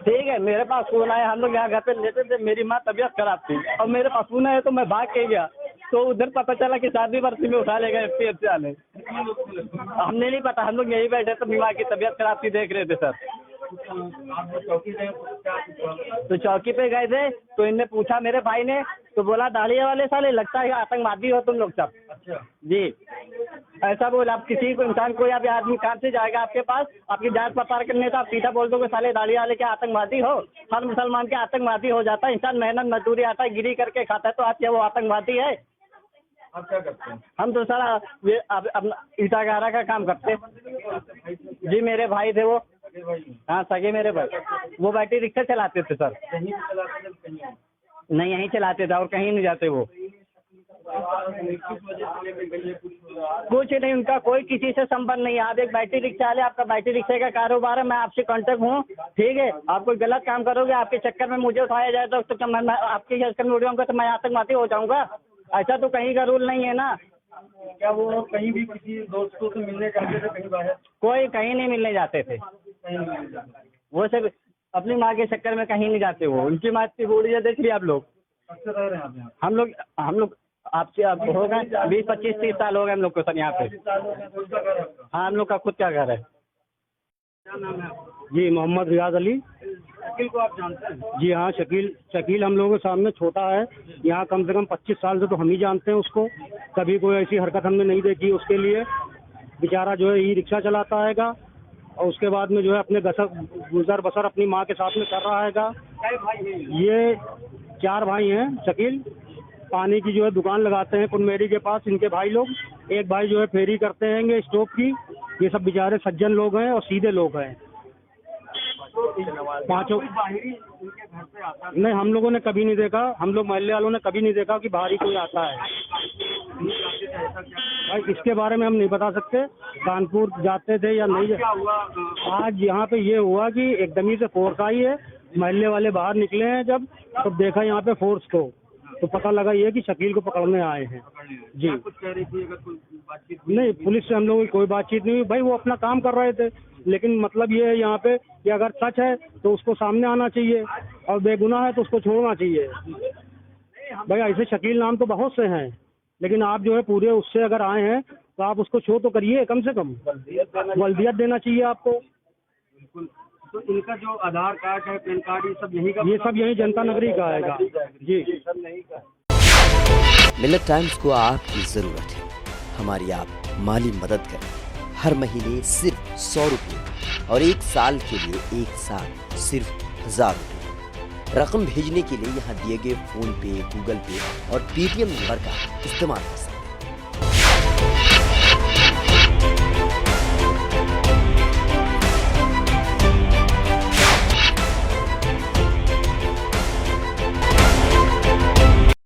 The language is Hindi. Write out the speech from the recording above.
ठीक है, मेरे पास फोन आया, हम लोग यहाँ घर पे लेते थे, मेरी माँ तबीयत खराब थी और मेरे पास फोन आया तो मैं भाग के गया, तो उधर पता चला कि शादी बरसी में उठा ले गए FPF वाले। हमने नहीं पता, हम लोग यही बैठे थे, बीमार की तबीयत खराब थी, देख रहे थे सर। तो चौकी पे गए थे तो इनने पूछा मेरे भाई ने, तो बोला दाढ़ी वाले साले लगता है आतंकवादी हो तुम लोग सब। अच्छा जी, ऐसा बोला। आप किसी को इंसान कोई आप आदमी कहाँ से जाएगा आपके पास, आपकी जांच पड़ताल करने, तो आप सीधा बोल दोगे साले दाढ़ी वाले के आतंकवादी हो। हर मुसलमान के आतंकवादी हो जाता है, इंसान मेहनत मजदूरी आता है, गिरी करके खाता है, तो आप क्या वो आतंकवादी है? आप क्या करते हैं? हम तो सारा ये अब ईटा गारा का काम करते। जी मेरे भाई थे वो। हाँ सगे मेरे भाई, वो बैटरी रिक्शा चलाते थे सर। कहीं भी चलाते थे, कहीं नहीं यहीं चलाते थे और कहीं नहीं जाते वो। कुछ नहीं, उनका कोई किसी से संबंध नहीं है। आप एक बैटरी रिक्शा वाले, आपका बैटरी रिक्शे का कारोबार है, मैं आपसे कांटेक्ट हूँ, ठीक है। आप कोई गलत काम करोगे, आपके चक्कर में मुझे उठाया जाए तो मैं आपके चक्कर में उड़ जाऊंगा, तो मैं आतंकवादी हो जाऊंगा? ऐसा तो कहीं का रूल नहीं है ना। क्या वो कहीं भी किसी दोस्तों से मिलने जाते थे कहीं बाहर? कोई कहीं नहीं मिलने जाते थे, कहीं नहीं मिलने जाते। वो सब अपनी माँ के चक्कर में कहीं नहीं जाते। वो उनकी माँ इतनी बूढ़ी है, देख लिया आप लोग। अक्सर रह रहे हैं आप यहाँ? हम लोग आपसे अब हो गए 20-25-30 साल हो गए हम लोग को सर यहाँ पे। हाँ हम लोग का खुद का घर है। क्या नाम है आपका? जी मोहम्मद रियाज अली। शकील को आप जानते हैं? जी हाँ, शकील हम लोगों के सामने छोटा है, यहाँ कम से कम 25 साल से तो हम ही जानते हैं उसको। कभी कोई ऐसी हरकत हमने नहीं देखी उसके लिए। बेचारा जो है ई रिक्शा चलाता हैगा और उसके बाद में जो है अपने गुजर बसर अपनी माँ के साथ में कर रहा हैगा। ये 4 भाई हैं। शकील पानी की जो है दुकान लगाते हैं कुनमेरी के पास, इनके भाई लोग। एक भाई जो है फेरी करते हैं स्टोव की। ये सब बेचारे सज्जन लोग हैं और सीधे लोग हैं। पांचों बाहरी उनके घर पे आता नहीं, हम लोगों ने कभी नहीं देखा, हम लोग मोहल्ले वालों ने कभी नहीं देखा कि बाहरी कोई आता है। भाई इसके बारे में हम नहीं बता सकते, कानपुर जाते थे या नहीं। क्या हुआ? आज यहाँ पे ये हुआ कि एकदम ही से फोर्स आई है, मोहल्ले वाले बाहर निकले हैं जब, तो देखा यहाँ पे फोर्स को, तो पता लगा ये कि शकील को पकड़ने आए हैं। जी कुछ कह रही थी, अगर कोई बातचीत नहीं, पुलिस से हम लोगों की कोई बातचीत नहीं हुई भाई, वो अपना काम कर रहे थे। लेकिन मतलब ये है यहाँ पे कि अगर सच है तो उसको सामने आना चाहिए और बेगुनाह है तो उसको छोड़ना चाहिए। भाई ऐसे शकील नाम तो बहुत से हैं, लेकिन आप जो है पूरे उससे अगर आए हैं तो आप उसको शो तो करिए, कम से कम बल्दियत देना चाहिए आपको। बिल्कुल। तो इनका जो आधार कार्ड है, पैन कार्ड, ये सब यही का? ये सब यही जनता नगरी का आएगा जी। मिल्लत टाइम्स को आपकी जरूरत है, हमारी आप माली मदद करें। हर महीने सिर्फ 100 रुपये और 1 साल के लिए एक साथ सिर्फ 1000 रुपये। रकम भेजने के लिए यहाँ दिए गए फोन पे, गूगल पे और पेटीएम नंबर का इस्तेमाल कर सकते हैं।